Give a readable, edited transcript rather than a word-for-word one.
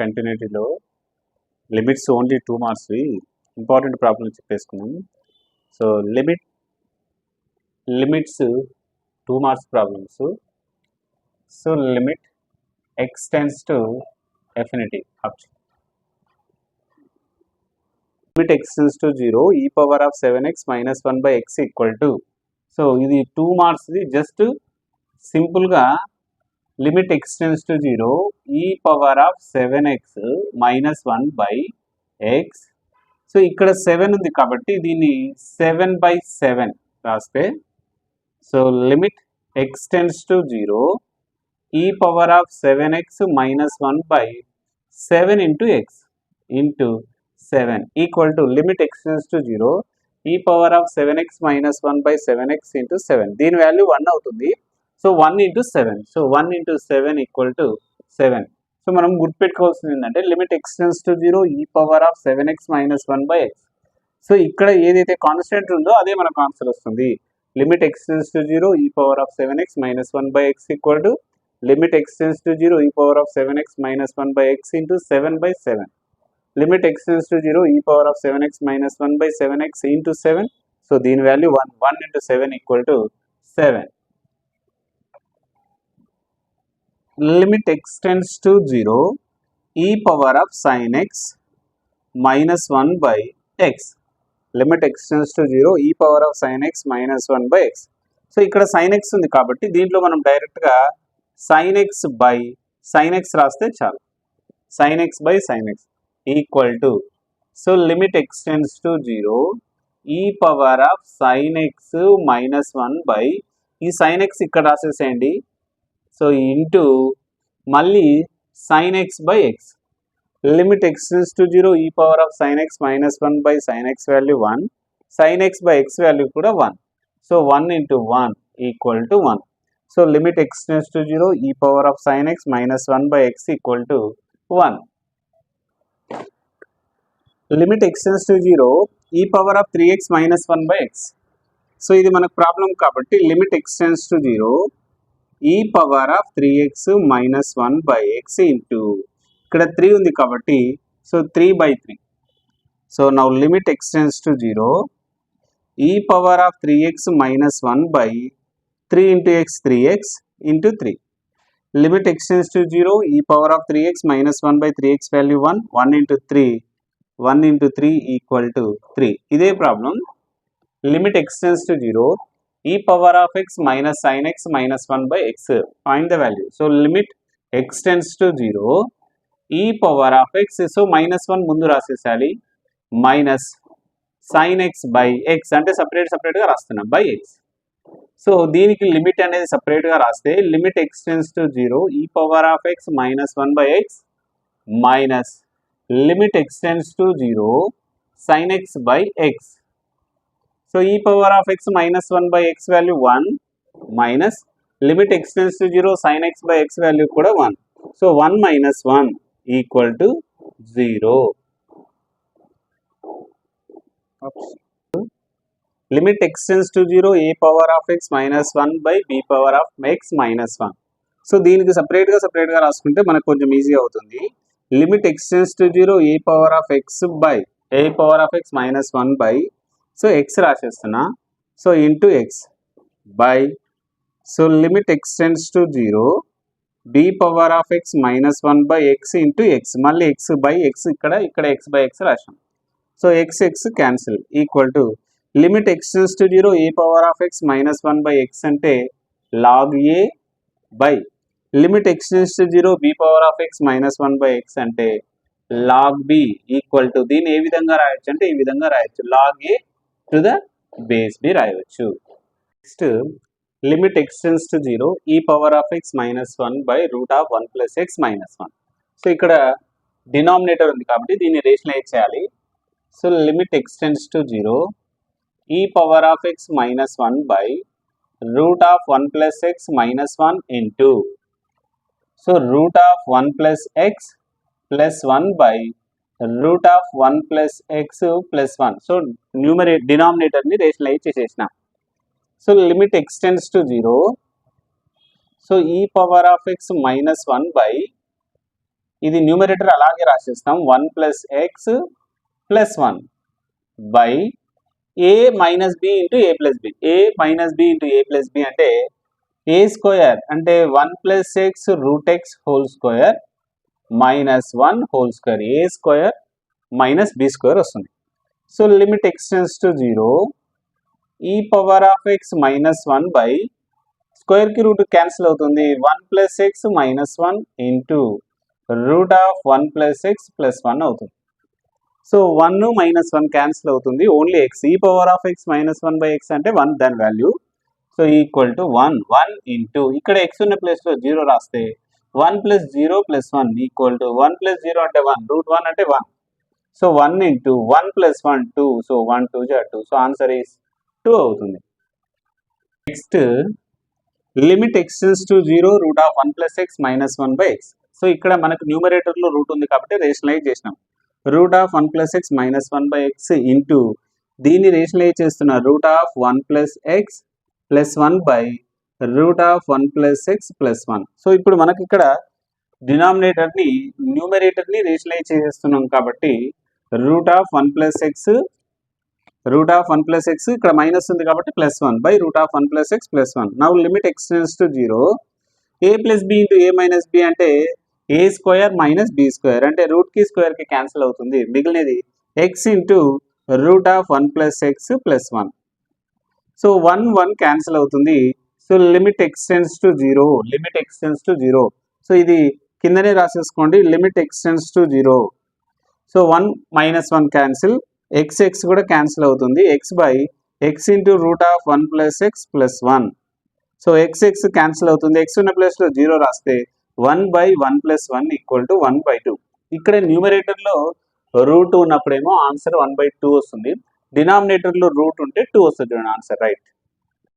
కంటిన్యూటీలో limits only 2 మార్క్స్వి important problem చెప్పేసుకున్నాం. So limits 2 marks problems. So limit x tends to infinity option. Limit x tends to 0 e power of 7x minus 1 by x equal to. So ఇది 2 మార్క్స్ది. Just సింపుల్గా limit x tends to 0 e power of 7x minus 1 by x. So ఇక్కడ 7 ఉంది కాబట్టి దీన్ని 7/7 రాస్తే, so limit x tends to 0 e power of 7x minus 1 by 7 into x into 7 equal to limit x tends to 0 e power of 7x minus 1 by 7x into 7. దీని value 1 అవుతుంది. So 1 into 7. So 1 into 7 equal to 7. So మనం గుర్తుపెట్టుకోవాల్సింది ఏంటంటే limit x tends to 0 e power of 7x minus 1 by x. So ఇక్కడ ఏదైతే constant ఉందో అదే మనకు ఆన్సర్ వస్తుంది. Limit x tends to 0 e power of 7x minus 1 by x equal to limit x tends to 0 e power of 7x minus 1 by x into 7/7. Limit x tends to 0 e power of 7x minus 1 by 7x into 7. So దీని value 1. 1 into 7 equal to 7. Limit x tends to 0 e power of sin x minus 1 by x. Limit x tends to 0 e power of sin x minus 1 by x. So ఇక్కడ sin x ఉంది కాబట్టి దీంట్లో మనం డైరెక్ట్గా sin x by sin x రాస్తే చాలు. sin x by sin x equal to, so limit x tends to 0 e power of sin x minus 1 by, ఈ sin x ఇక్కడ రాసేసేయండి. సో ఇంటూ మళ్ళీ sin x by x. Limit x tends to 0 e power of sin x minus 1 by sin x value 1, sin x by x value కూడా 1. So 1 into 1 equal to 1. So limit x tends to 0 e power of sin x minus 1 by x equal to 1. Limit x tends to 0 e power of 3x minus 1 by x. So ఇది మనకు problem కాబట్టి limit x tends to 0 e power of 3x minus 1 by x into, ఇక్కడ 3 ఉంది కాబట్టి so 3/3. So now limit x tends to 0 e power of 3x minus 1 by 3 into x 3x into 3. Limit x tends to 0 e power of 3x minus 1 by 3x value 1. 1 into 3, 1 into 3 equal to 3. ఇదే problem. Limit x tends to 0 e power of x minus sin x minus 1 by x. Find the value. So limit x tends to 0 e power of x, so minus 1 ముందు రాసేసాలి, minus sin x by x అంటే సపరేట్గా రాస్తున్నాం by x. So దీనికి limit అనేది సపరేట్గా రాస్తే limit x tends to 0 e power of x minus 1 by x minus limit x tends to 0 sin x by x. So e power of x minus 1 by x value 1 minus limit x tends to 0 sin x by x value కూడా 1. So 1 minus 1 equal to 0. Limit x tends to 0 a power of x minus 1 by b power of x minus 1. So దీనికి సపరేట్గా రాసుకుంటే మనకు కొంచెం easy అవుతుంది. Limit x tends to 0 a power of x by a power of x minus 1 by, so x రాసేస్తున్నా, so into x by, so limit x tends to 0 b power of x minus 1 by x into x, మళ్ళీ x by x, ఇక్కడ x by x రాసాం. So x cancel equal to limit x tends to 0 a power of x minus 1 by x అంటే log a by limit x tends to 0 b power of x minus 1 by x అంటే log b equal to, దీన్ని ఏ విధంగా రాయొచ్చు అంటే ఈ విధంగా రాయొచ్చు, log a to the base b రాయవచ్చు. Next limit x tends to 0 e power of x minus 1 by root of 1 plus x minus 1. So ఇక్కడ డినామినేటర్ ఉంది కాబట్టి దీన్ని రేషనలైజ్ చేయాలి. So limit x tends to 0 e power of x minus 1 by root of 1 plus x minus 1 into, so root of 1 plus x plus 1 by root of 1 plus x plus 1. So డినామినేటర్ని rationalise చేసేసిన. So limit x tends to 0, so e power of x minus 1 by ఇది numerator అలాగే రాసేస్తాం 1 plus x plus 1 by A minus B into A plus B. A minus B into A plus B అంటే ఏ square అంటే 1 plus x root x whole square minus 1 whole square. A square minus B square వస్తుంది. So limit x tends to 0 ఈ power of X minus 1 by square కి root cancel అవుతుంది 1 plus X minus 1 into root of 1 plus x plus 1 అవుతుంది. So 1 minus 1 cancel అవుతుంది, only X. ఈ power of X minus 1 by X అంటే 1 దాని value. So equal to 1 into ఇక్కడ X ఉన్న ప్లేస్లో 0 రాస్తే 1 plus 0 plus 1 equal to 1 plus 0 అంటే 1 రూట్ 1 అంటే 1. So 1 into 1 plus 1 2. So 1 2 2. So answer is 2 అవుతుంది. Next limit x tends to 0 route of 1 plus X minus 1 by X. So ఇక్కడ మనకు న్యూమరేటర్లో రూట్ ఉంది కాబట్టి రేషనలైజ్ చేసినాం. Route of 1 plus X minus 1 by x into దీన్ని rationalise చేస్తున్న route of 1 plus x plus 1 by root of 1 plus x plus 1. So ఇప్పుడు మనకి ఇక్కడ డినామినేటర్ని న్యూమరేటర్ని రేషనలైజ్ చేసేస్తున్నాం కాబట్టి రూట్ ఆఫ్ 1 ప్లస్ ఎక్స్ ఇక్కడ మైనస్ ఉంది కాబట్టి plus 1 by root of 1 plus x plus 1. Now limit x tends to 0 a plus b into a minus b అంటే ఏ స్క్వేర్ మైనస్ బి స్క్వేర్ అంటే రూట్ కి స్క్వేర్ కి cancel అవుతుంది, మిగిలినది x into root of 1 plus x plus 1. So 1 cancel అవుతుంది. So limit x tends to 0. So ఇది కిందనే రాసేసుకోండి, limit x tends to 0. So 1 minus 1 cancel, x కూడా క్యాన్సిల్ అవుతుంది, x by x into root of 1 plus x plus 1. So x cancel అవుతుంది, x ఉన్న ప్లేస్లో 0 రాస్తే 1 by 1 plus 1 equal to 1 by 2. ఇక్కడ న్యూమరేటర్లో రూట్ ఉన్నప్పుడేమో ఆన్సర్ 1 బై 2 వస్తుంది, డినామినేటర్లో రూట్ ఉంటే 2 వస్తుంది ఆన్సర్, రైట్.